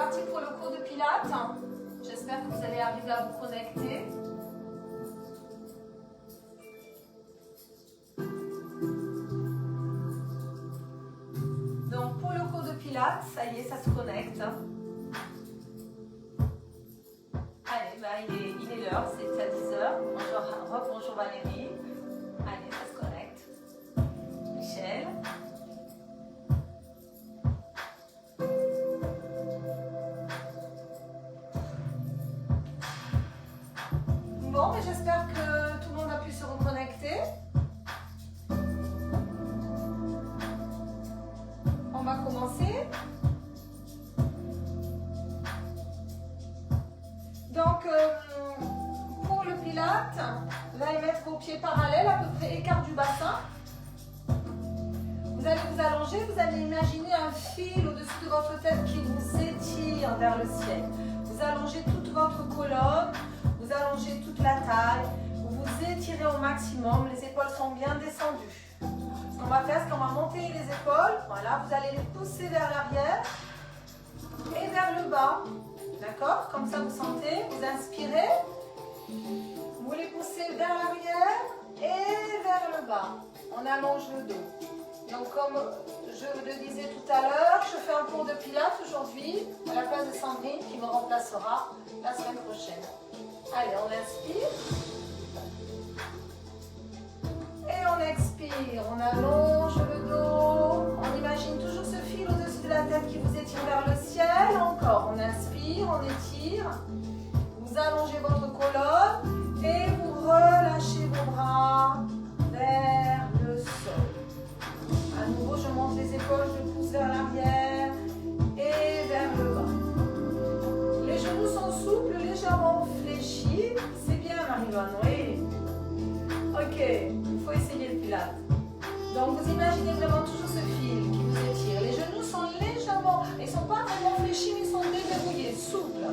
parti pour le cours de Pilates. J'espère que vous allez arriver à vous connecter. Donc pour le cours de Pilates, ça y est, ça se connecte. Allez, bah, il est l'heure, c'est à 10h. Bonjour Valérie. Allez, ça se connecte. Michel. Bon, mais j'espère que tout le monde a pu se reconnecter. On va commencer. Donc, pour le Pilates, vous allez mettre vos pieds parallèles, à peu près écart du bassin. Vous allez vous allonger, vous allez imaginer un fil au-dessus de votre tête qui vous étire vers le ciel. Vous allongez toute votre colonne. Vous allongez toute la taille, vous vous étirez au maximum, les épaules sont bien descendues. Ce qu'on va faire, c'est qu'on va monter les épaules, voilà, vous allez les pousser vers l'arrière et vers le bas, d'accord? Comme ça vous sentez, vous inspirez, vous les poussez vers l'arrière et vers le bas. On allonge le dos. Donc comme je le disais tout à l'heure, je fais un cours de Pilates aujourd'hui à la place de Sandrine qui me remplacera la semaine prochaine. Allez, on inspire. Et on expire. On allonge le dos. On imagine toujours ce fil au-dessus de la tête qui vous étire vers le ciel. Encore, on inspire, on étire. Vous allongez votre colonne et vous relâchez vos bras vers le sol. À nouveau, je monte les épaules, je pousse vers l'arrière et vers le bas. Les genoux sont souples, légèrement fléchis. C'est bien, Marie-Laure, oui. Ok, il faut essayer le Pilates. Donc, vous imaginez vraiment toujours ce fil qui vous étire. Les genoux sont légèrement, ils ne sont pas vraiment fléchis, mais ils sont déverrouillés, souples.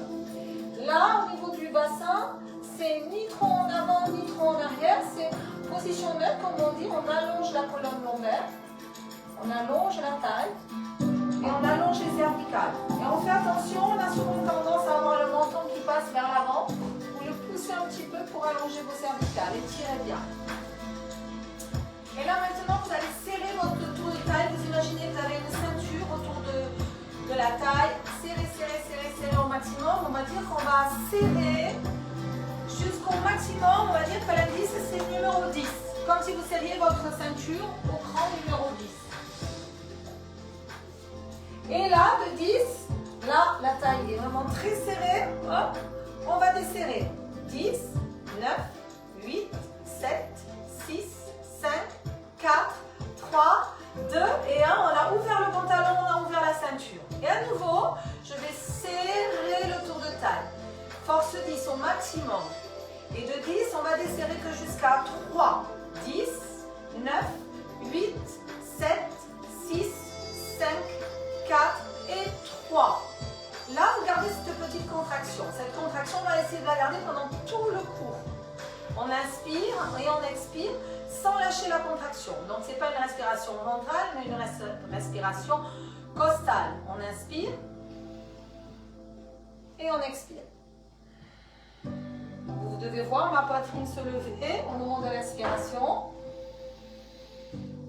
Là, au niveau du bassin, c'est ni trop en avant, ni trop en arrière. C'est position neutre, comme on dit. On allonge la colonne lombaire. On allonge la taille et on allonge les cervicales. Et on fait attention, on a souvent tendance à avoir le menton qui passe vers l'avant. Vous le poussez un petit peu pour allonger vos cervicales. Étirez bien. Et là maintenant, vous allez serrer votre tour de taille. Vous imaginez que vous avez une ceinture autour de la taille. Serrez, serrez, serrez, serrez au maximum. On va dire qu'on va serrer jusqu'au maximum. On va dire que l'indice, c'est numéro 10. Comme si vous serriez votre ceinture au cran numéro 10. Et là, de 10, là, la taille est vraiment très serrée. Hop, on va desserrer. 10, 9, 8, 7, 6, 5, 4, 3, 2 et 1. On a ouvert le pantalon, on a ouvert la ceinture. Et à nouveau, je vais serrer le tour de taille. Force 10 au maximum. Et de 10, on va desserrer que jusqu'à 3, 10, 9, 8, 7, 6, 5, 4 et 3. Là, vous gardez cette petite contraction. Cette contraction, on va essayer de la garder pendant tout le cours. On inspire et on expire sans lâcher la contraction. Donc, ce n'est pas une respiration ventrale, mais une respiration costale. On inspire et on expire. Vous devez voir ma poitrine se lever au moment de l'inspiration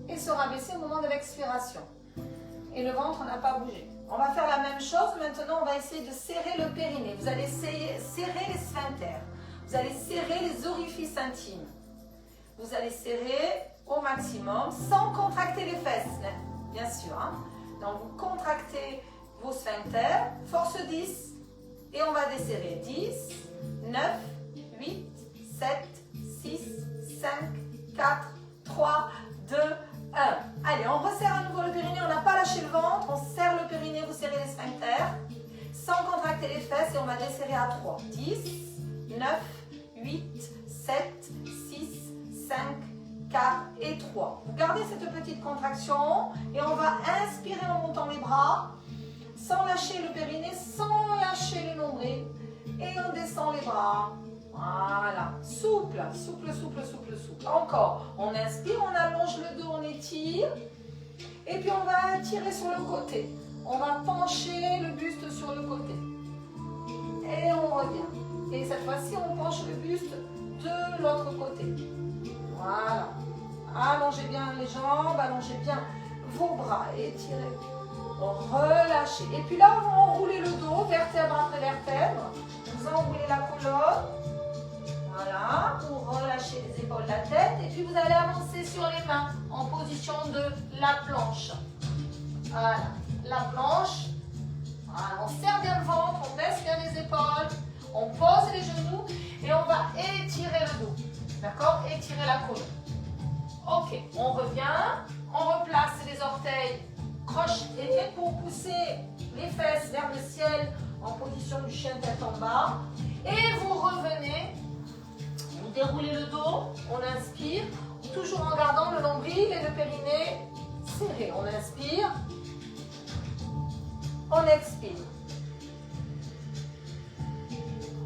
et se rabaisser au moment de l'expiration. Et le ventre n'a pas bougé. On va faire la même chose. Maintenant, on va essayer de serrer le périnée. Vous allez essayer serrer les sphincters. Vous allez serrer les orifices intimes. Vous allez serrer au maximum sans contracter les fesses, bien sûr. Hein. Donc, vous contractez vos sphincters. Force 10. Et on va desserrer. 10, 9, 8, 7, 6, 5, 4, 3, 2, 1. Allez, on resserre à nouveau le périnée, on n'a pas lâché le ventre, on serre le périnée, vous serrez les sphincters, sans contracter les fesses et on va desserrer à 3. 10, 9, 8, 7, 6, 5, 4 et 3. Vous gardez cette petite contraction et on va inspirer en montant les bras, sans lâcher le périnée, sans lâcher le nombril et on descend les bras. Voilà, souple, souple, souple, souple, souple. Encore, on inspire, on allonge le dos, on étire. Et puis on va tirer sur le côté. On va pencher le buste sur le côté. Et on revient. Et cette fois-ci, on penche le buste de l'autre côté. Voilà. Allongez bien les jambes, allongez bien vos bras. Étirez. Relâchez. Et puis là, on va enrouler le dos, vertèbre après vertèbre. Vous enroulez la colonne. Voilà, pour relâcher les épaules, la tête. Et puis vous allez avancer sur les mains en position de la planche. Voilà, la planche. Voilà, on serre bien le ventre, on baisse bien les épaules, on pose les genoux et on va étirer le dos. D'accord? Étirer la colonne. Ok, on revient, on replace les orteils crochetés pour pousser les fesses vers le ciel en position du chien tête en bas. Et vous revenez, vous déroulez le dos, on inspire, toujours en gardant le nombril et le périnée serrés. On inspire, on expire.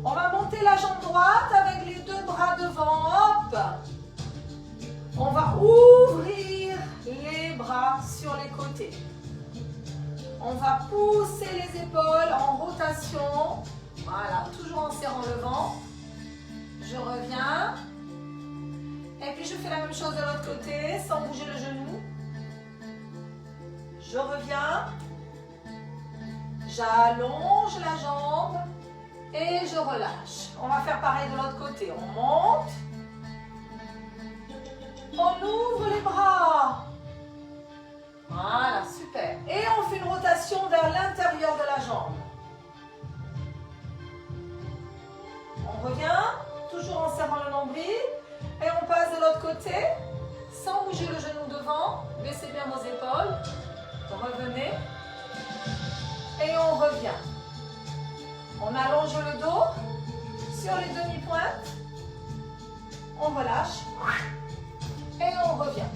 On va monter la jambe droite avec les deux bras devant. Hop! On va ouvrir les bras sur les côtés. On va pousser les épaules en rotation. Voilà, toujours en serrant le ventre. Je reviens. Et puis je fais la même chose de l'autre côté, sans bouger le genou. Je reviens. J'allonge la jambe. Et je relâche. On va faire pareil de l'autre côté. On monte. On ouvre les bras. Voilà, super. Et on fait une rotation vers l'intérieur de la jambe. On revient, toujours en serrant le nombril. Et on passe de l'autre côté, sans bouger le genou devant. Baissez bien vos épaules. Revenez. Et on revient. On allonge le dos sur les demi-pointes. On relâche. Et on revient.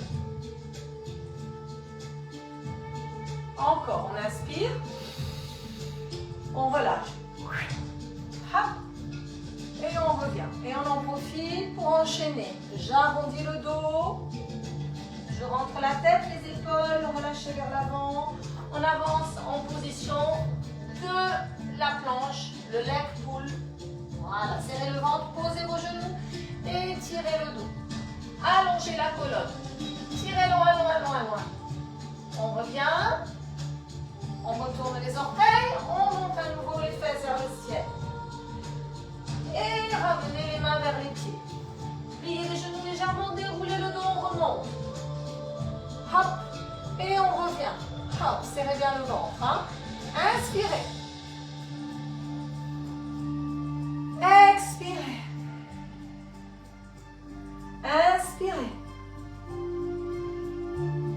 Encore, on inspire. On relâche. Et on revient. Et on en profite pour enchaîner. J'arrondis le dos. Je rentre la tête, les épaules, relâchez vers l'avant. On avance en position de la planche, le leg pull. Voilà, serrez le ventre, posez vos genoux et tirez le dos. Allongez la colonne. Tirez loin, loin, loin, loin. On revient. On retourne les orteils. On monte à nouveau les fesses vers le ciel. Et ramenez les mains vers les pieds. Pliez les genoux légèrement, déroulez le dos, on remonte. Hop. Et on revient. Hop, serrez bien le ventre. Hein. Inspirez. Expirez. Inspirez.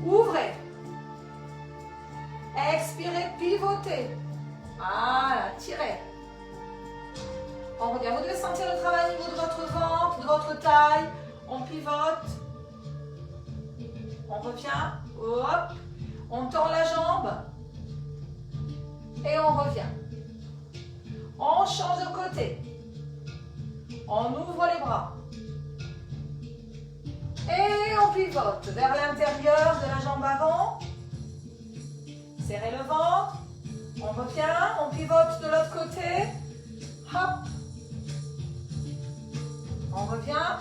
Ouvrez. Expirez, pivotez. Voilà, tirez. On revient. Vous devez sentir le travail au niveau de votre ventre, de votre taille. On pivote. On revient. Hop. On tend la jambe. Et on revient. On change de côté. On ouvre les bras. Et on pivote vers l'intérieur de la jambe avant. Serrez le ventre. On revient. On pivote de l'autre côté. Hop. On revient.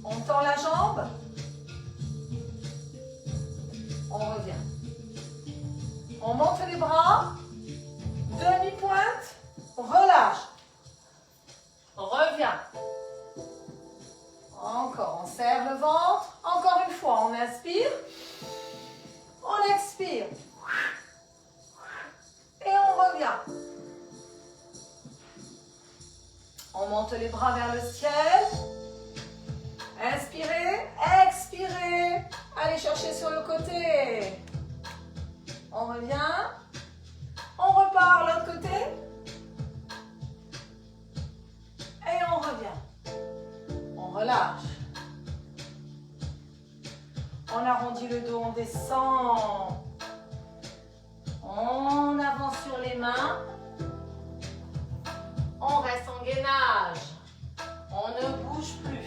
On tend la jambe. On revient. On monte les bras. Demi-pointe. Relâche. Reviens. Encore. On serre le ventre. Encore une fois. On inspire. On expire. Et on revient. On monte les bras vers le ciel. Inspirez, expirez. Allez chercher sur le côté. On revient. On repart l'autre côté. Et on revient. On relâche. On arrondit le dos, on descend. On avance sur les mains. On reste en gainage. On ne bouge plus.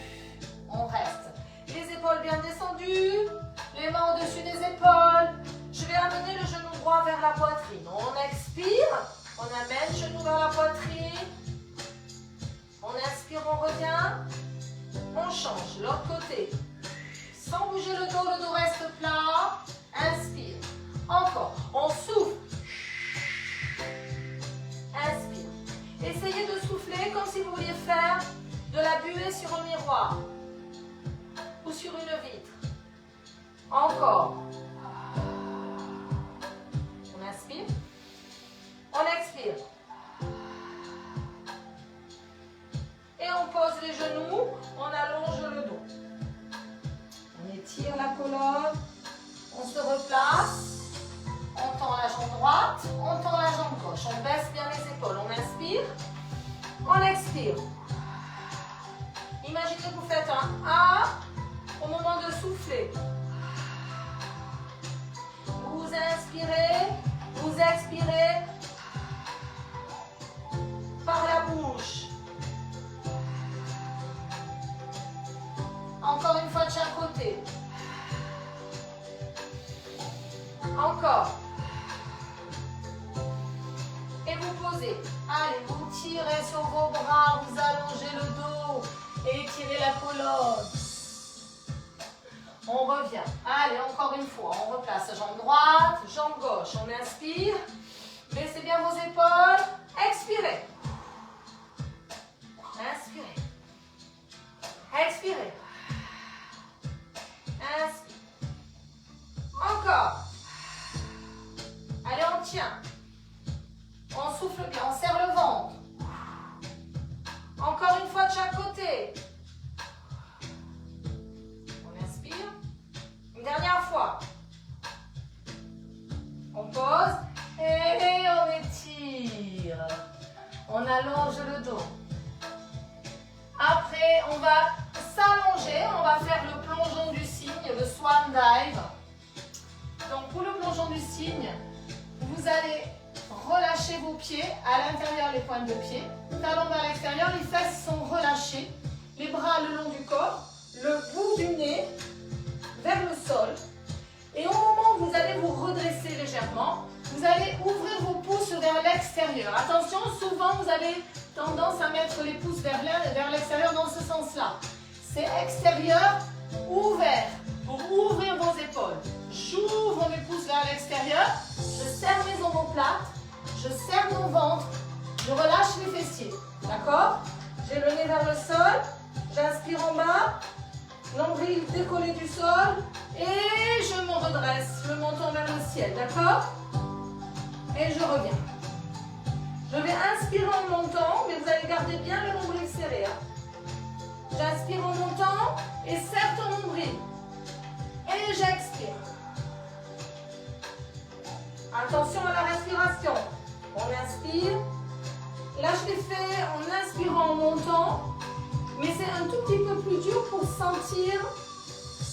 On reste. Les épaules bien descendues. Les mains au-dessus des épaules. Je vais amener le genou droit vers la poitrine. On expire, on amène genou vers la poitrine. On inspire, on revient. On change, l'autre côté. Sans bouger le dos reste plat. Inspire. Encore. On souffle. Inspire. Essayez de souffler comme si vous vouliez faire de la buée sur un miroir ou sur une vitre. Encore. On inspire. On expire. Et on pose les genoux, on allonge le dos. On étire la colonne, on se replace, on tend la jambe droite, on tend la jambe gauche. On baisse bien les épaules, on inspire, on expire. Imaginez que vous faites un A au moment de souffler. Vous inspirez, vous expirez par la bouche. Encore une fois de chaque côté. Encore. Et vous posez. Allez, vous tirez sur vos bras, vous allongez le dos et étirez la colonne. On revient. Allez, encore une fois. On replace jambe droite, jambe gauche. On inspire. Baissez bien vos épaules. Expirez. Inspirez. Expirez. Inspire. Encore. Allez, on tient. On souffle bien, on serre le ventre. Encore une fois de chaque côté. On inspire. Une dernière fois. On pose et on étire. On allonge le dos. Après, on va s'allonger, on va faire le plongeon du cygne, le swan dive. Donc pour le plongeon du cygne, vous allez relâcher vos pieds, à l'intérieur les pointes de pied, talons vers l'extérieur, les fesses sont relâchées, les bras le long du corps, le bout du nez vers le sol. Et au moment où vous allez vous redresser légèrement, vous allez ouvrir vos pouces vers l'extérieur. Attention, souvent vous avez tendance à mettre les pouces vers l'extérieur dans ce sens-là. C'est extérieur, ouvert, pour ouvrir vos épaules. J'ouvre mes pouces vers l'extérieur, je serre mes omoplates, je serre mon ventre, je relâche les fessiers. D'accord? J'ai le nez vers le sol, j'inspire en bas, nombril décollé du sol et je me redresse, le menton vers le ciel. D'accord? Et je reviens. Je vais inspirer en montant, mais vous allez garder bien le nombril serré. J'inspire en montant et serre ton nombril. Et j'expire. Attention à la respiration. On inspire. Là, je l'ai fait en inspirant en montant, mais c'est un tout petit peu plus dur pour sentir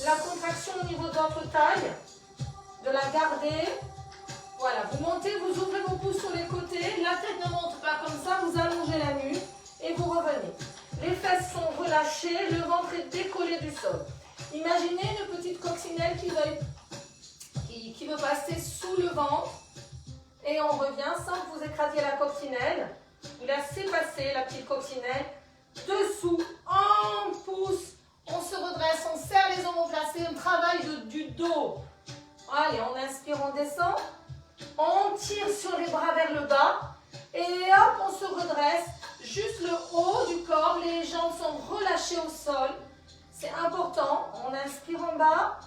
la contraction au niveau de votre taille, de la garder. Voilà, vous montez, vous ouvrez vos pouces sur les côtés, la tête ne monte pas comme ça, vous allongez la nuque et vous revenez. Les fesses sont relâchées, le ventre est décollé du sol. Imaginez une petite coccinelle qui veut passer sous le ventre et on revient sans que vous écrasiez la coccinelle. Vous laissez passer la petite coccinelle dessous, on pousse, on se redresse, on serre les omoplates, c'est un travail du dos. Allez, on inspire, on descend. On tire sur les bras vers le bas et hop, on se redresse. Juste le haut du corps, les jambes sont relâchées au sol. C'est important. On inspire en bas.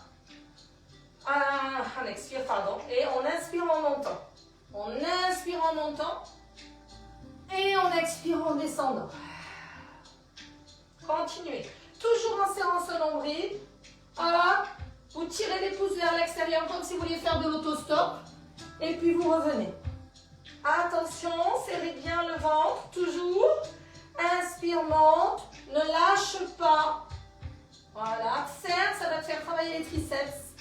On expire, pardon. Et on inspire en montant. On inspire en montant. Et on expire en descendant. Continuez. Toujours en serrant ce nombril. Voilà. Vous tirez les pouces vers l'extérieur comme si vous vouliez faire de l'autostop. Et puis vous revenez. Attention, serrez bien le ventre, toujours. Inspire, monte, ne lâche pas. Voilà, serre, ça va te faire travailler les triceps.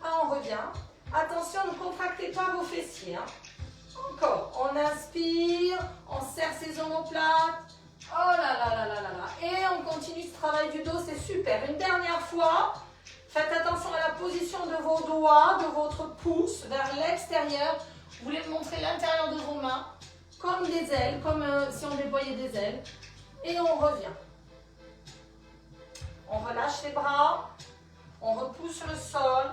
On revient. Attention, ne contractez pas vos fessiers. Encore, on inspire, on serre ses omoplates. Oh là là là là là là. Et on continue ce travail du dos, c'est super. Une dernière fois. Faites attention à la position de vos doigts, de votre pouce vers l'extérieur. Vous voulez montrer l'intérieur de vos mains, comme des ailes, comme si on déployait des ailes. Et on revient. On relâche les bras, on repousse le sol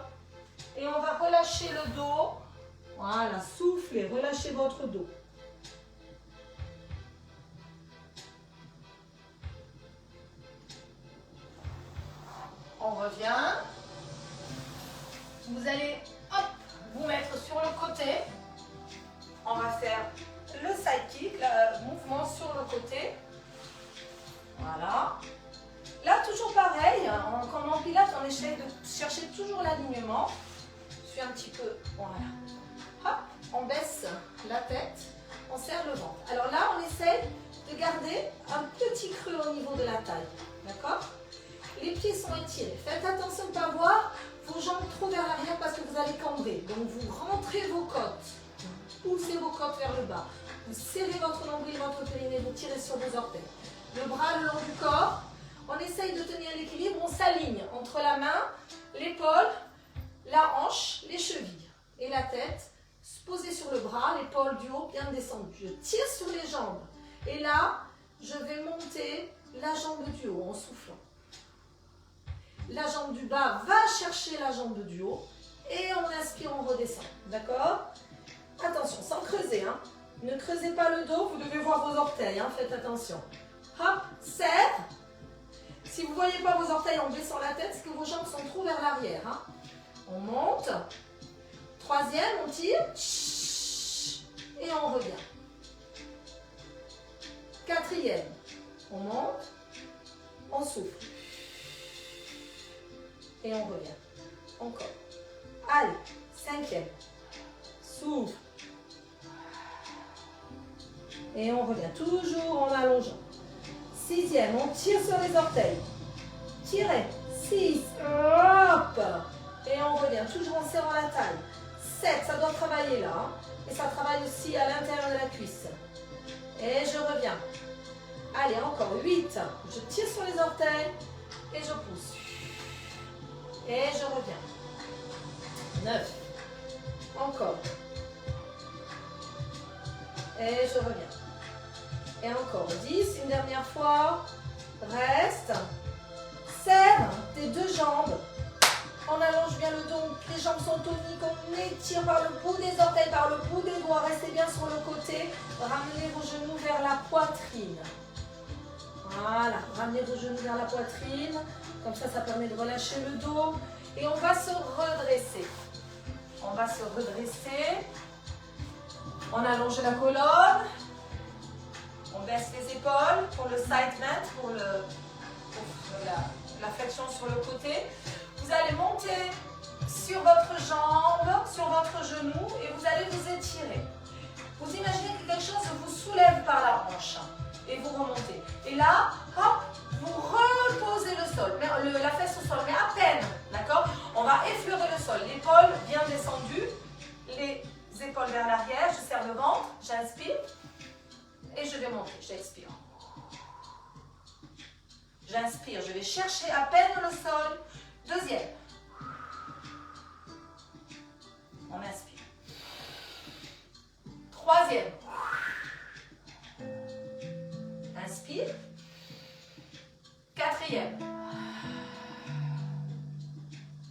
et on va relâcher le dos. Voilà, soufflez, relâchez votre dos. On revient. Vous allez, hop, vous mettre sur le côté. On va faire le side kick, le mouvement sur le côté. Voilà. Là, toujours pareil, comme en pilates, on essaie de chercher toujours l'alignement. Je suis un petit peu, voilà. Hop, on baisse la tête, on serre le ventre. Alors là, on essaie de garder un petit creux au niveau de la taille. D'accord? Les pieds sont étirés. Faites attention de ne pas avoir vos jambes trop vers l'arrière parce que vous allez cambrer. Donc, vous rentrez vos côtes. Vous poussez vos côtes vers le bas. Vous serrez votre nombril, votre périnée, vous tirez sur vos orteils. Le bras le long du corps. On essaye de tenir l'équilibre. On s'aligne entre la main, l'épaule, la hanche, les chevilles et la tête. Posée sur le bras, l'épaule du haut bien descendue. Je tire sur les jambes. Et là, je vais monter la jambe du haut en soufflant. La jambe du bas va chercher la jambe du haut. Et on inspire, on redescend. D'accord? Attention, sans creuser. Hein. Ne creusez pas le dos, vous devez voir vos orteils. Hein. Faites attention. Hop, serre. Si vous ne voyez pas vos orteils en baissant la tête, c'est que vos jambes sont trop vers l'arrière. Hein. On monte. Troisième, on tire. Et on revient. Quatrième, on monte. On souffle. Et on revient. Encore. Allez, cinquième. Souffle. Et on revient. Toujours en allongeant. Sixième, on tire sur les orteils. Tirez. 6. Hop. Et on revient. Toujours en serrant la taille. 7, ça doit travailler là. Hein. Et ça travaille aussi à l'intérieur de la cuisse. Et je reviens. Allez, encore 8. Je tire sur les orteils. Et je pousse. Et je reviens. 9. Encore. Et je reviens. Et encore 10. Une dernière fois. Reste. Serre tes deux jambes. On allonge bien le dos. Les jambes sont toniques. On étire par le bout des orteils, par le bout des doigts. Restez bien sur le côté. Ramenez vos genoux vers la poitrine. Voilà. Ramenez vos genoux vers la poitrine. Comme ça, ça permet de relâcher le dos. Et on va se redresser. On va se redresser. On allonge la colonne. On baisse les épaules pour le side bend, pour la flexion sur le côté. Vous allez monter sur votre jambe, sur votre genou et vous allez vous étirer. Vous imaginez que quelque chose vous soulève par la hanche et vous remontez. Et là, hop, vous reposez le sol, la fesse au sol, mais à peine, d'accord? On va effleurer le sol, l'épaule bien descendue, les épaules vers l'arrière, je serre le ventre, j'inspire et je vais monter, j'expire. J'inspire, je vais chercher à peine le sol. Deuxième. On inspire. Troisième. Inspire. Quatrième.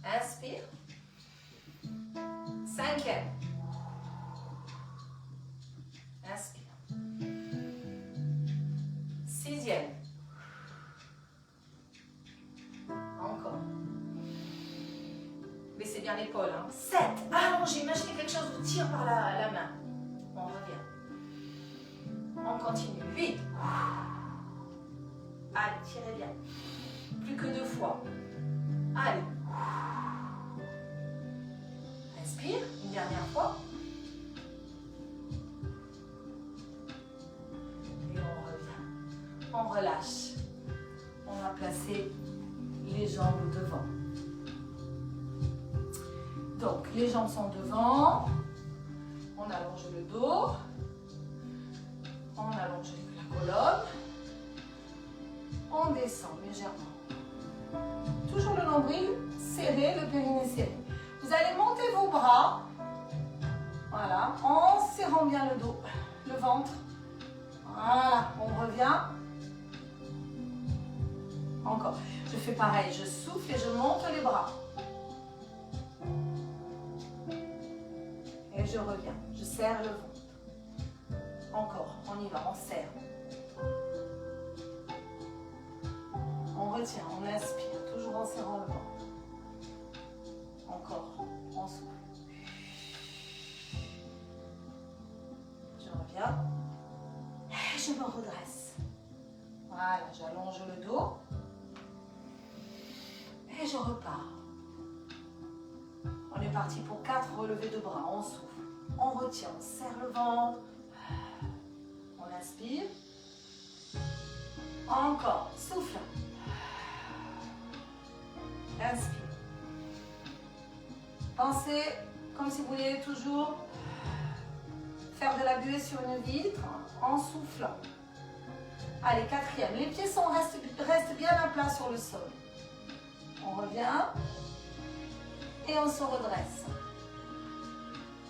Inspire. Cinquième. Inspire. Sixième. Encore. Baissez bien l'épaule. Hein. 7. Allongez. Imaginez quelque chose vous tire par la main. On revient. On continue. 8. Allez, tirez bien. Plus que 2 fois. Allez. Inspire. Une dernière fois. Et on revient. On relâche. On va placer les jambes devant. Donc, les jambes sont devant. On allonge le dos. On allonge la colonne. On descend légèrement. Toujours le nombril serré, le périnée serré. Vous allez monter vos bras. Voilà, en serrant bien le dos, le ventre. Voilà, on revient. Encore. Je fais pareil, je souffle et je monte les bras. Et je reviens, je serre le ventre. Encore, on y va, on serre. On retient, on inspire, toujours en serrant le ventre. Encore, on souffle. Je reviens. Et je me redresse. Voilà, j'allonge le dos. Et je repars. On est parti pour 4 relevés de bras. On souffle. On retient, on serre le ventre. On inspire. Encore. Souffle. Inspire. Pensez comme si vous vouliez toujours faire de la buée sur une vitre en soufflant. Allez, 4e. Les pieds restent bien à plat sur le sol. On revient et on se redresse.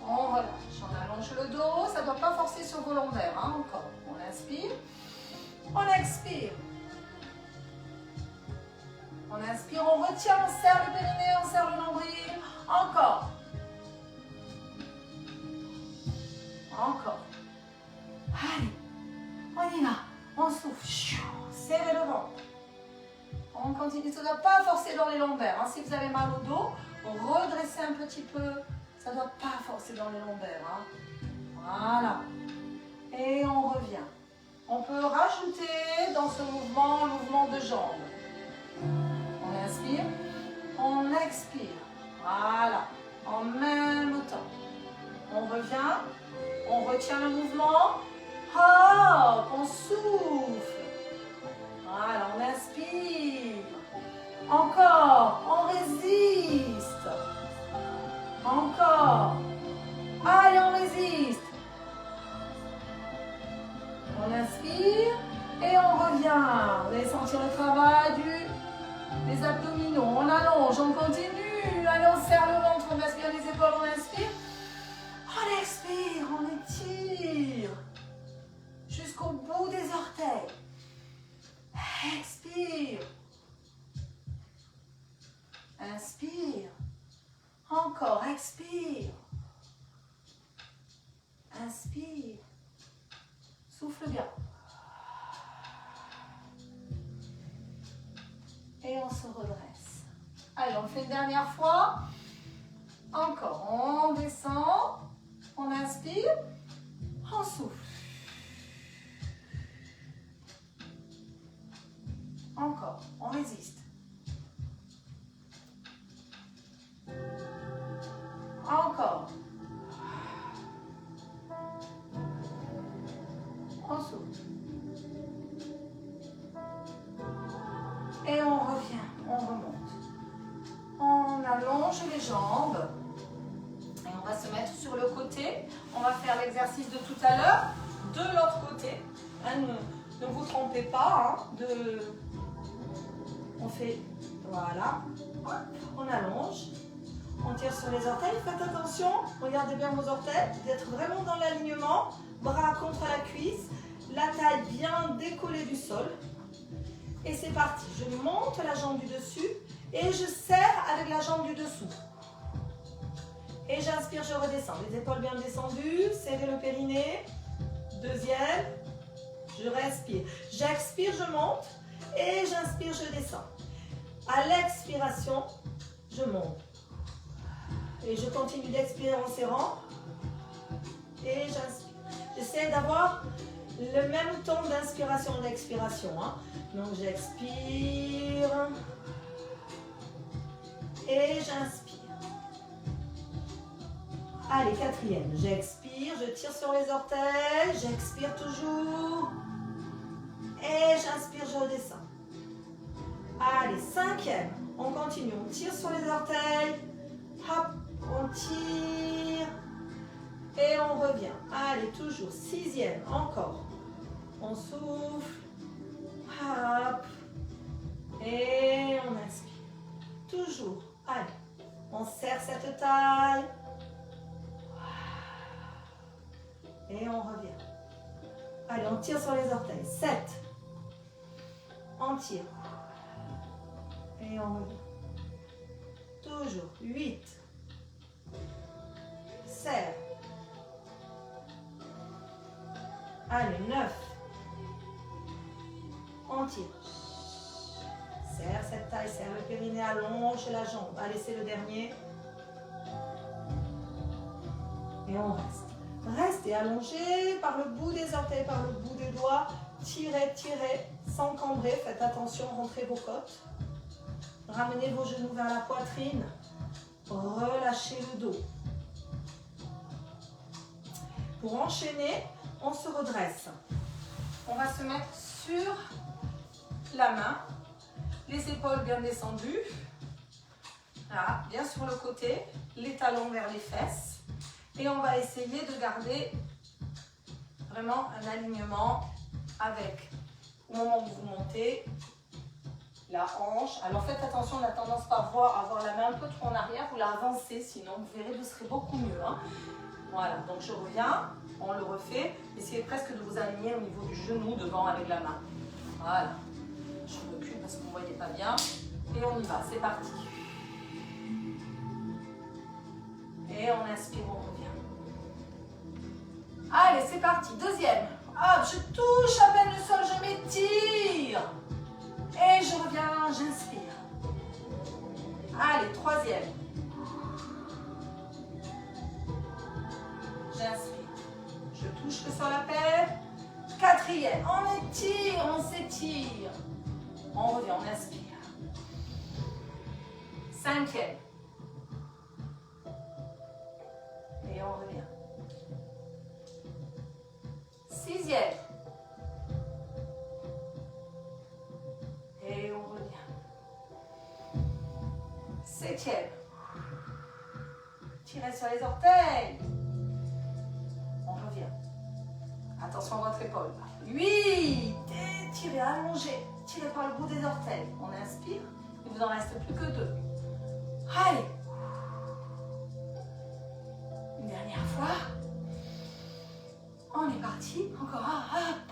On relâche, on allonge le dos. Ça ne doit pas forcer sur vos lombaires. Hein, encore. On inspire. On expire. On inspire, on retient, on serre le périnée, on serre le nombril. Encore. Encore. Allez, on y va. On souffle. Serrez le ventre. On continue. Ça ne doit pas forcer dans les lombaires. Hein. Si vous avez mal au dos, redressez un petit peu. Ça ne doit pas forcer dans les lombaires. Hein. Voilà. Et on revient. On peut rajouter dans ce mouvement un mouvement de jambes. On inspire, on expire. Voilà. En même temps. On revient, on retient le mouvement. Hop, on souffle. Voilà, on inspire. Encore, on résiste. Encore. Allez, on résiste. On inspire et on revient. Vous allez sentir le travail des abdominaux. On allonge, on continue. Allez, on serre le ventre, on baisse bien les épaules, on inspire. On expire, on étire. Jusqu'au bout des orteils. Expire. Inspire. Encore, expire. Inspire. Souffle bien. Et on se redresse. Allez, on le fait une dernière fois. Encore, on descend. On inspire. On souffle. Encore, on résiste. Encore. On souffle. Et on revient, on remonte. On allonge les jambes. Et on va se mettre sur le côté. On va faire l'exercice de tout à l'heure. De l'autre côté. Hein, ne vous trompez pas. Hein, on fait, voilà. On allonge. On tire sur les orteils. Faites attention. Regardez bien vos orteils. D'être vraiment dans l'alignement. Bras contre la cuisse. La taille bien décollée du sol. Et c'est parti. Je monte la jambe du dessus et je serre avec la jambe du dessous. Et j'inspire, je redescends. Les épaules bien descendues. Serrez le périnée. Deuxième. Je respire. J'expire, je monte. Et j'inspire, je descends. À l'expiration, je monte. Et je continue d'expirer en serrant. Et j'inspire. J'essaie d'avoir le même temps d'inspiration et d'expiration. Hein. Donc j'expire. Et j'inspire. Allez, quatrième. J'expire, je tire sur les orteils. J'expire toujours. Et j'inspire, je redescends. Allez, cinquième. On continue. On tire sur les orteils. Hop, on tire. Et on revient. Allez, toujours. Sixième, encore. On souffle. Hop. Et on inspire. Toujours. Allez. On serre cette taille. Et on revient. Allez, on tire sur les orteils. 7. On tire. Et on revient. Toujours. 8. Serre. Allez, 9. On tire. Serre cette taille, serre le périnée, allonge la jambe. Allez, c'est le dernier. Et on reste. Restez allongé par le bout des orteils, par le bout des doigts. Tirez, tirez, sans cambrer. Faites attention, rentrez vos côtes. Ramenez vos genoux vers la poitrine. Relâchez le dos. Pour enchaîner, on se redresse. On va se mettre sur la main. Les épaules bien descendues. Là, bien sur le côté. Les talons vers les fesses. Et on va essayer de garder vraiment un alignement avec, au moment où vous montez, la hanche. Alors faites attention, on a tendance parfois à avoir la main un peu trop en arrière, vous la avancez, sinon vous verrez, vous serez beaucoup mieux. Hein. Voilà, donc je reviens, on le refait. Essayez presque de vous aligner au niveau du genou devant avec la main. Voilà, je recule parce que vous ne voyez pas bien. Et on y va, c'est parti. Et on inspire, on revient. Allez, c'est parti. Deuxième. Hop, je touche à peine le sol, je m'étire. Et je reviens, j'inspire. Allez, troisième. J'inspire. Je touche le sol à peine. Quatrième. On étire, on s'étire. On revient, on inspire. Cinquième. Et on revient. Sixième. Et on revient. Septième. Tirez sur les orteils. On revient. Attention à votre épaule. 8. Étirez, allongez. Tirez par le bout des orteils. On inspire. Il vous en reste plus que 2. Allez. Une dernière fois. On est parti. Encore un. Hop.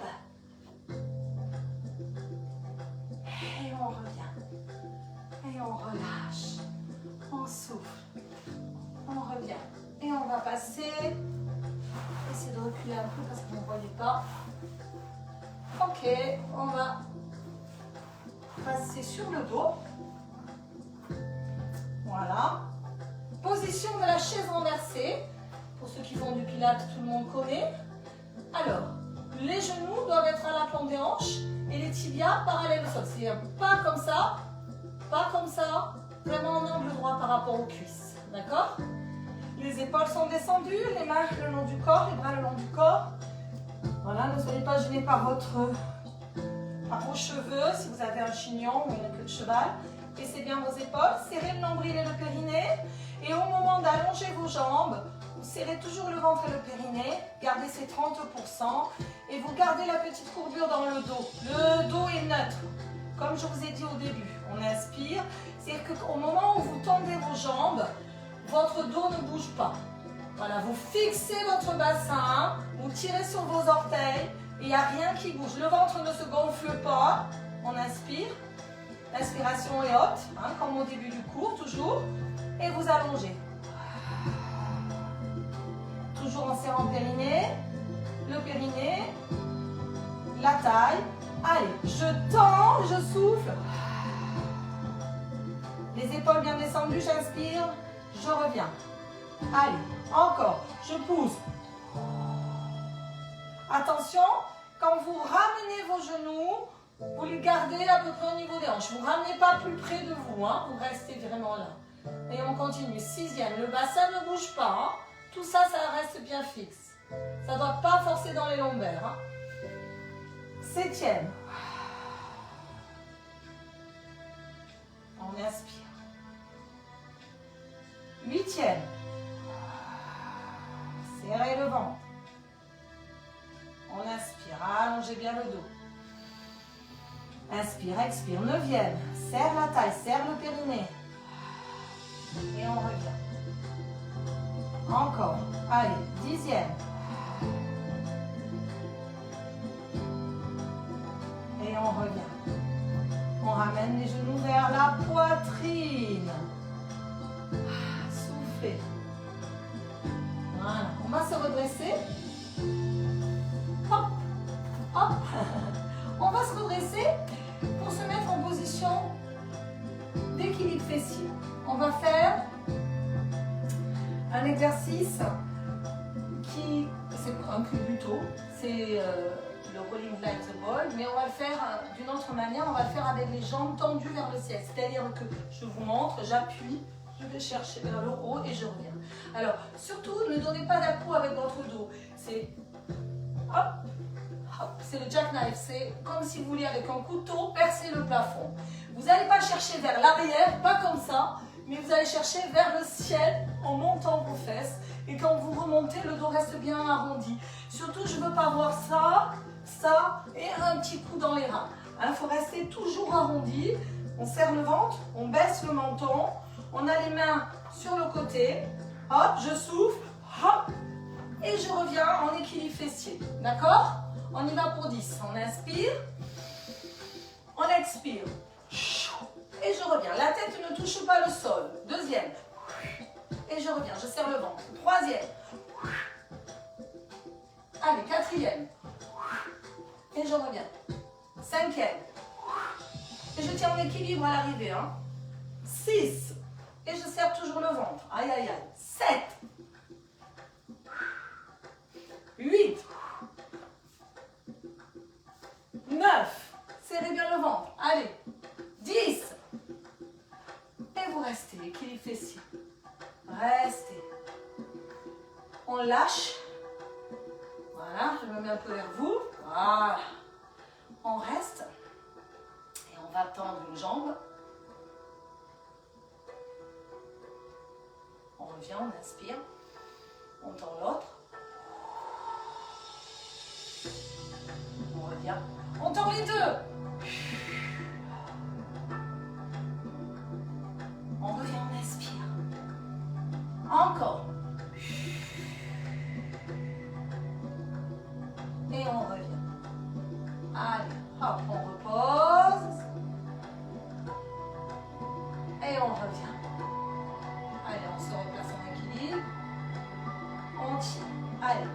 Et on revient. Et on relâche. On souffle. On revient. Et on va passer. Essayez de reculer un peu parce que vous ne voyez pas. Ok. On va passer sur le dos. Voilà. Position de la chaise renversée. Pour ceux qui font du pilates, tout le monde connaît. Alors, les genoux doivent être à l'aplomb des hanches et les tibias parallèles au sol. C'est pas comme ça, vraiment en angle droit par rapport aux cuisses. D'accord? Les épaules sont descendues, les mains le long du corps, les bras le long du corps. Voilà, ne soyez pas gênés par vos cheveux, si vous avez un chignon ou une queue de cheval. Baissez bien vos épaules, serrez le nombril et le périnée. Et au moment d'allonger vos jambes, vous serrez toujours le ventre et le périnée, gardez ces 30% et vous gardez la petite courbure dans le dos. Le dos est neutre, comme je vous ai dit au début. On inspire, c'est-à-dire qu'au moment où vous tendez vos jambes, votre dos ne bouge pas. Voilà, vous fixez votre bassin, vous tirez sur vos orteils et il n'y a rien qui bouge. Le ventre ne se gonfle pas, on inspire. L'inspiration est haute, hein, comme au début du cours, toujours. Et vous allongez. Toujours en serrant le périnée, la taille. Allez, je tends, je souffle. Les épaules bien descendues, j'inspire, je reviens. Allez, encore, je pousse. Attention, quand vous ramenez vos genoux, vous les gardez à peu près au niveau des hanches. Vous ne ramenez pas plus près de vous, hein, vous restez vraiment là. Et on continue. Sixième, le bassin ne bouge pas. Hein. Tout ça, ça reste bien fixe. Ça ne doit pas forcer dans les lombaires. Hein. Septième. On inspire. Huitième. Serrez le ventre. On inspire. Allongez bien le dos. Inspire, expire. Neuvième. Serre la taille, serre le périnée. Et on revient. Encore. Allez, dixième. fessiers. On va faire un exercice qui, c'est un culbuto, c'est le rolling like the ball, mais on va le faire d'une autre manière, on va le faire avec les jambes tendues vers le ciel. C'est-à-dire que je vous montre, j'appuie, je vais chercher vers le haut et je reviens. Alors, surtout, ne donnez pas d'à-coup avec votre dos. C'est hop, hop, c'est le jackknife. C'est comme si vous vouliez avec un couteau percer le plafond. Vous n'allez pas chercher vers l'arrière, pas comme ça, mais vous allez chercher vers le ciel en montant vos fesses. Et quand vous remontez, le dos reste bien arrondi. Surtout, je ne veux pas voir ça, ça et un petit coup dans les reins. Il faut rester toujours arrondi. On serre le ventre, on baisse le menton. On a les mains sur le côté. Hop, je souffle. Hop. Et je reviens en équilibre fessier. D'accord? On y va pour 10. On inspire. On expire. Et je reviens. La tête ne touche pas le sol. Deuxième. Et je reviens. Je serre le ventre. Troisième. Allez, quatrième. Et je reviens. Cinquième. Et je tiens en équilibre à l'arrivée. 6. Et je serre toujours le ventre. Aïe, aïe, aïe. 7. 8. 9. Serrez bien le ventre. Allez. 10. Et vous restez. Équilibre fessier. Restez. On lâche. Voilà. Je me mets un peu vers vous. Voilà. On reste. Et on va tendre une jambe. On revient, on inspire. On tend l'autre. On revient. On tend les deux. On revient, on inspire. Encore. Et on revient. Allez, hop, on repose. Et on revient. Allez, on se replace en équilibre. On tire. Allez.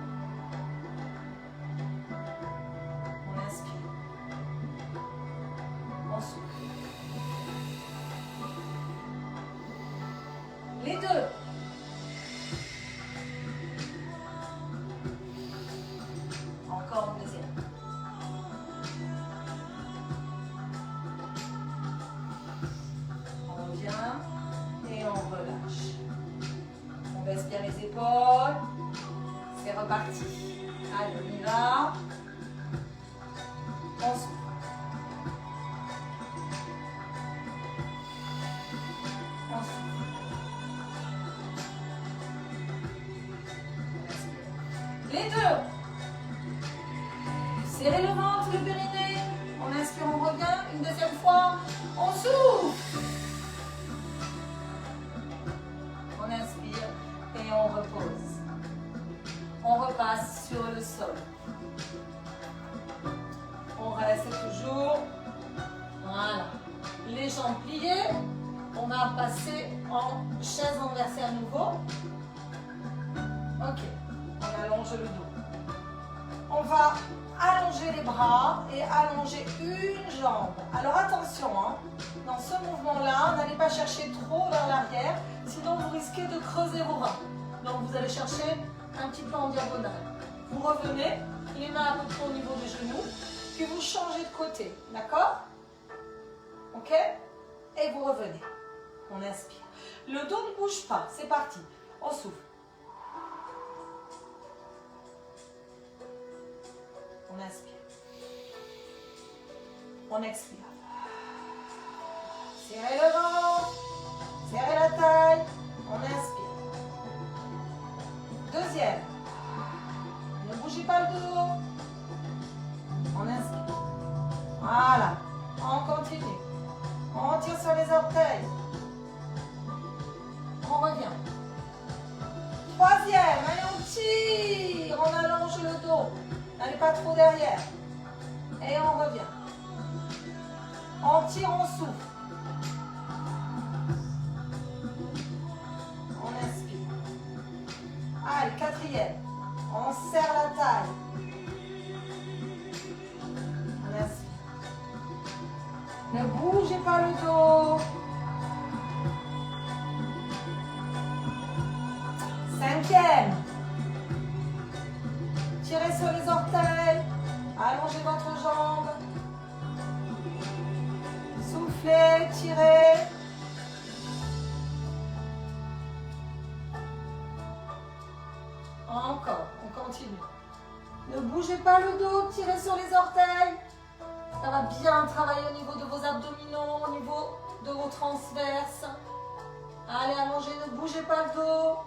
On inspire. On souffle. Les deux. Encore une deuxième. On revient et on relâche. On baisse bien les épaules. C'est reparti. Allez, on y va. On souffle. On souffle. Les deux. Serrez le ventre, le périnée. On inspire, on revient. Une deuxième fois. On souffle. On inspire et on repose. On repasse sur le sol. On reste toujours. Voilà. Les jambes pliées. On va passer en chaise inversée à nouveau. Ok. On allonge le dos. On va allonger les bras et allonger une jambe. Alors attention, dans ce mouvement-là, n'allez pas chercher trop vers l'arrière, sinon vous risquez de creuser vos reins. Donc vous allez chercher un petit peu en diagonale. Vous revenez, les mains à peu près au niveau des genoux, puis vous changez de côté, d'accord? Ok? Et vous revenez. On inspire. Le dos ne bouge pas, c'est parti. On souffle. On inspire. On expire. Serrez le ventre. Serrez la taille. On inspire. Deuxième. Ne bougez pas le dos. On inspire. Voilà. On continue. On tire sur les orteils. On revient. Troisième. Allez, on tire. On allonge le dos. N'allez pas trop derrière. Et on revient. On tire, on souffle. On inspire. Allez, quatrième. On serre la taille. On inspire. Ne bougez pas le dos. Encore, on continue. Ne bougez pas le dos, tirez sur les orteils. Ça va bien travailler au niveau de vos abdominaux, au niveau de vos transverses. Allez, allongez, ne bougez pas le dos.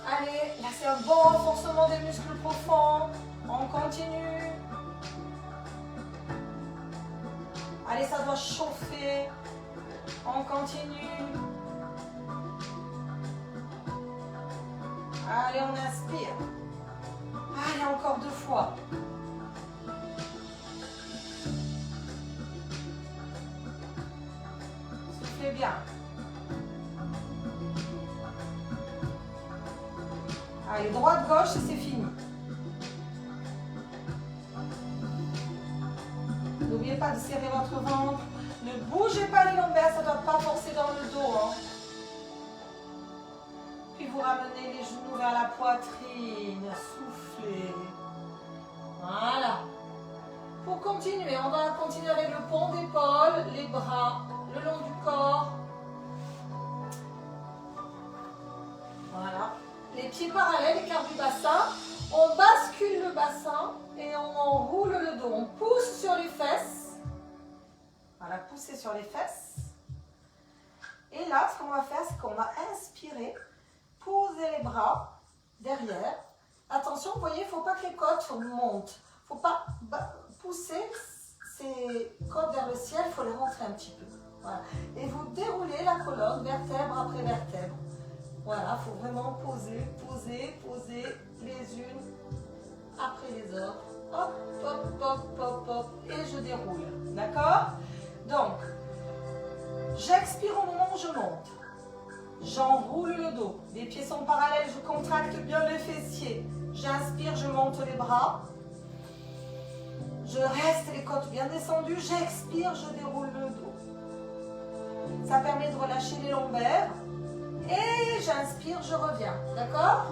Allez, là c'est un bon renforcement des muscles profonds. On continue. Allez, ça doit chauffer. On continue. Allez, on inspire. Allez, encore 2 fois. Soufflez bien. Allez, droite, gauche et c'est fini. N'oubliez pas de serrer votre ventre. Ne bougez pas les lombaires, ça ne doit pas forcer dans le dos. Hein. Puis vous ramenez les genoux vers la poitrine. Soufflez. Voilà. Pour continuer, on va continuer avec le pont d'épaule, les bras le long du corps. Voilà. Les pieds parallèles, écart du bassin. On bascule le bassin et on enroule le dos. On pousse sur les fesses. Voilà, pousser sur les fesses. Et là, ce qu'on va faire, c'est qu'on va inspirer, poser les bras derrière. Attention, vous voyez, il ne faut pas que les côtes montent. Il ne faut pas pousser ces côtes vers le ciel, il faut les rentrer un petit peu. Voilà. Et vous déroulez la colonne, vertèbre après vertèbre. Voilà, il faut vraiment poser, poser, poser les unes après les autres. Hop, hop, hop, hop, hop. Et je déroule. D'accord? Donc, j'expire au moment où je monte. J'enroule le dos. Les pieds sont parallèles, je contracte bien le fessier. J'inspire, je monte les bras. Je reste les côtes bien descendues. J'expire, je déroule le dos. Ça permet de relâcher les lombaires. Et j'inspire, je reviens. D'accord?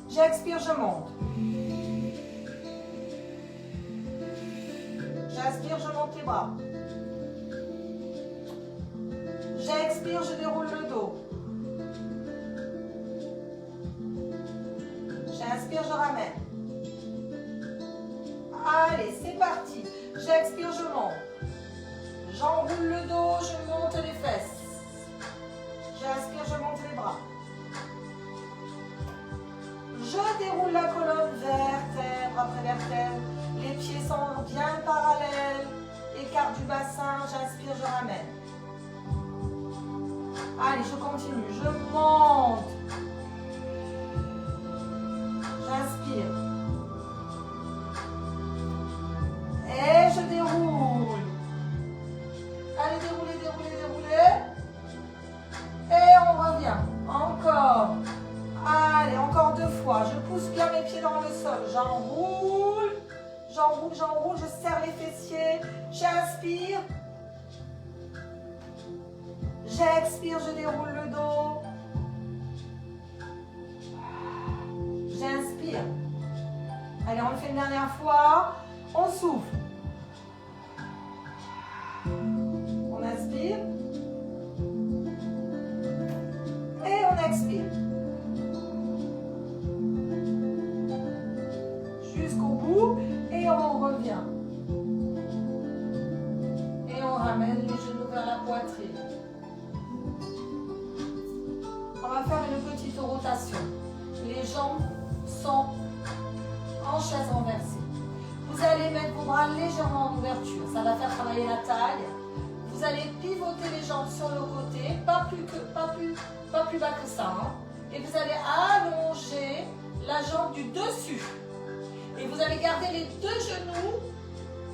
J'expire, je monte. J'inspire, je monte les bras. J'expire, je déroule le dos. J'inspire, je ramène. Allez, c'est parti. J'expire, je monte. J'enroule le dos, je monte les fesses. J'inspire, je monte les bras. Je déroule la colonne vertèbre après vertèbre. Les pieds sont bien parallèles. Écart du bassin, j'inspire, je ramène. Allez, je continue. Je monte. J'inspire. Et je déroule. Allez, déroulez, déroulez, déroulez. Et on revient. Encore. Allez, encore 2 fois. Je pousse bien mes pieds dans le sol. J'enroule. J'enroule, j'enroule. Je serre les fessiers. J'inspire. J'expire, je déroule le dos. J'inspire. Allez, on le fait une dernière fois. On souffle. On inspire. Et on expire. Jusqu'au bout. Et on revient. Et on ramène les genoux vers la poitrine. On va faire une petite rotation. Les jambes sont en chaise renversée. Vous allez mettre vos bras légèrement en ouverture. Ça va faire travailler la taille. Vous allez pivoter les jambes sur le côté, pas plus bas que ça. Hein. Et vous allez allonger la jambe du dessus. Et vous allez garder les 2 genoux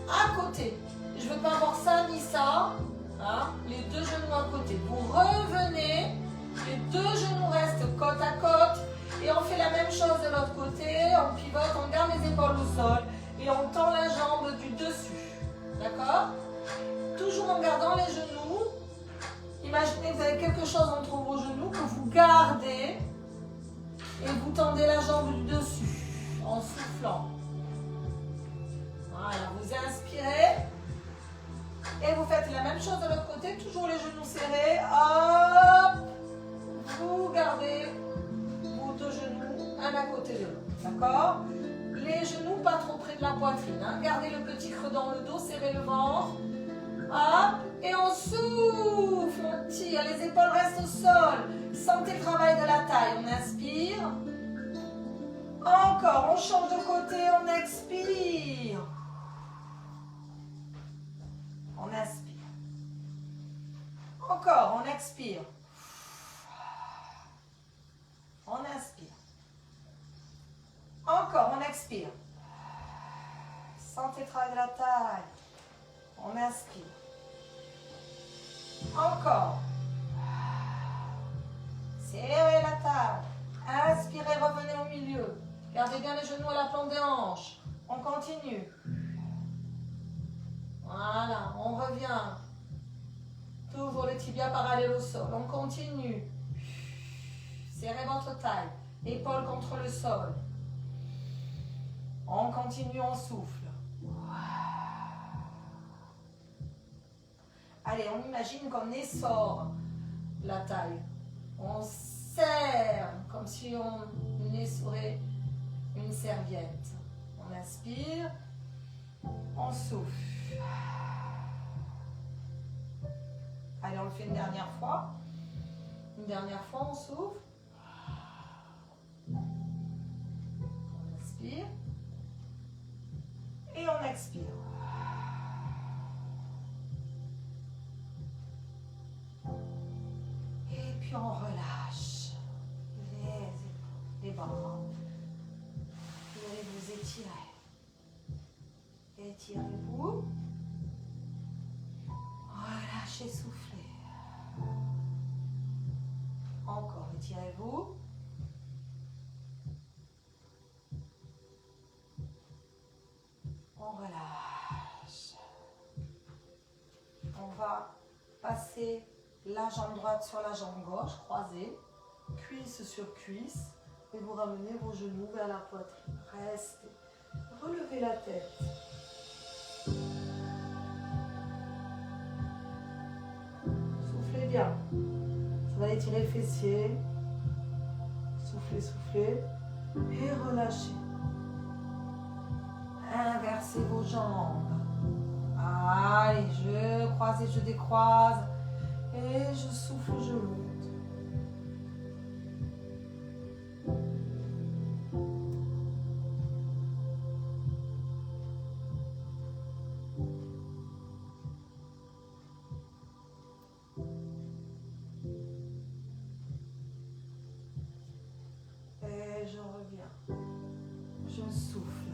à côté. Je ne veux pas avoir ça ni ça. Hein. Les 2 genoux à côté. Vous revenez. Les 2 genoux restent côte à côte. Et on fait la même chose de l'autre côté. On pivote, on garde les épaules au sol. Et on tend la jambe du dessus. D'accord? Toujours en gardant les genoux. Imaginez que vous avez quelque chose entre vos genoux que vous gardez. Et vous tendez la jambe du dessus. En soufflant. Voilà, vous inspirez. Et vous faites la même chose de l'autre côté. Toujours les genoux serrés. Hop! Vous gardez vos 2 genoux. Gardez le petit creux dans le dos, serrez le ventre. Hop, et on souffle, on tire, les épaules restent au sol. Sentez le travail de la taille, on inspire. Encore, on change de côté, on expire. On inspire. Encore, on expire. On inspire. Encore, on expire. Sentez le travail de la taille. On inspire. Encore. Serrez la taille. Inspirez, revenez au milieu. Gardez bien les genoux à la plante des hanches. On continue. Voilà, on revient. Toujours les tibias parallèles au sol. On continue. Serrez votre taille. Épaules contre le sol. On continue, on souffle. Allez, on imagine qu'on essore la taille. On serre comme si on essorait une serviette. On inspire, on souffle. Allez, on le fait une dernière fois. Une dernière fois, on souffle. On inspire. Et on expire. Et puis on relâche les bras. Vous allez vous étirer. Étirez-vous. Relâchez, soufflez. Encore, étirez-vous. On relâche. On va passer la jambe droite sur la jambe gauche, croisée, cuisse sur cuisse, et vous ramenez vos genoux vers la poitrine. Restez. Relevez la tête. Soufflez bien. Vous allez étirer le fessier. Soufflez, soufflez. Et relâchez. Inversez vos jambes. Allez, je croise et je décroise. Et je souffle, je monte. Et je reviens. Je souffle.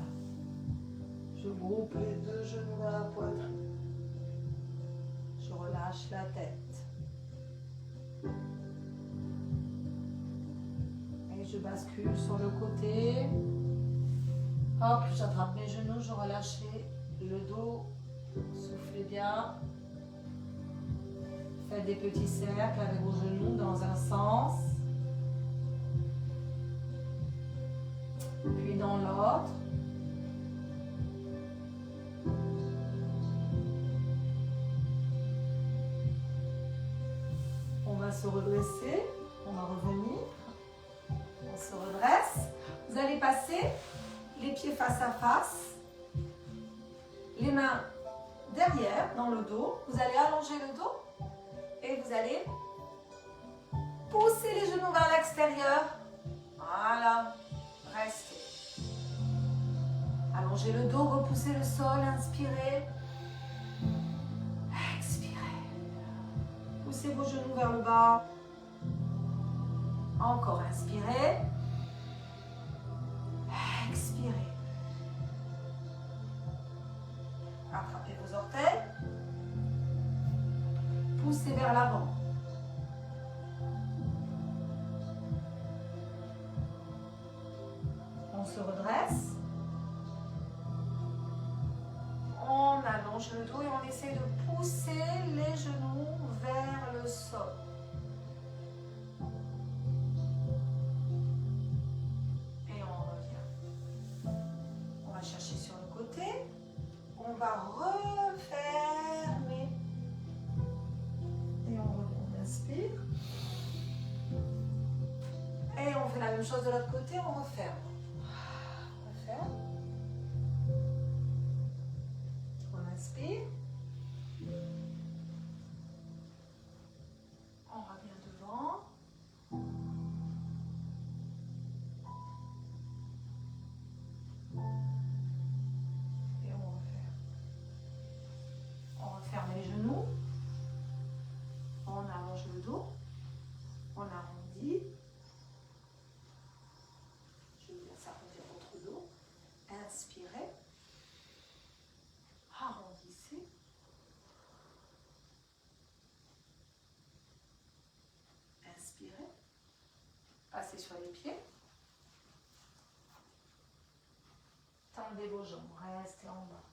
Je groupe les deux genoux dans la poitrine. Je relâche la tête. Et je bascule sur le côté. Hop, j'attrape mes genoux, je relâche le dos. Soufflez bien. Faites des petits cercles avec vos genoux dans un sens. Puis dans l'autre. On va se redresser, on va revenir, on se redresse. Vous allez passer les pieds face à face, les mains derrière, dans le dos. Vous allez allonger le dos et vous allez pousser les genoux vers l'extérieur. Voilà, restez. Allongez le dos, repoussez le sol, inspirez. Poussez vos genoux vers le bas. Encore, inspirez. Expirez. Attrapez vos orteils. Poussez vers l'avant. On se redresse. On allonge le dos et on essaie de pousser les genoux vers le sol. Et on revient. On va chercher sur le côté. On va refermer. Et on revient. On inspire. Et on fait la même chose de l'autre côté. On referme. On referme. allonge le dos. On arrondit. Je vous laisse arrondir votre dos. Inspirez. Arrondissez. Inspirez. Passez sur les pieds. Tendez vos jambes. Restez en bas.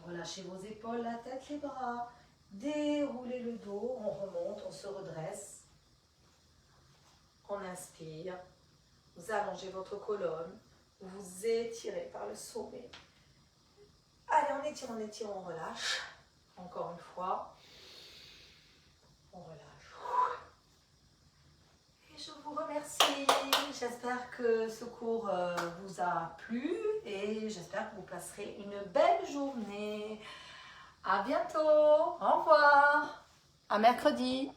Relâchez vos épaules, la tête, les bras. Déroulez le dos. On remonte, on se redresse. On inspire. Vous allongez votre colonne. Vous étirez par le sommet. Allez, on étire, on relâche. Encore une fois. On relâche. Et je vous remercie. J'espère que ce cours vous a plu et j'espère que vous passerez une belle journée. À bientôt. Au revoir. À mercredi.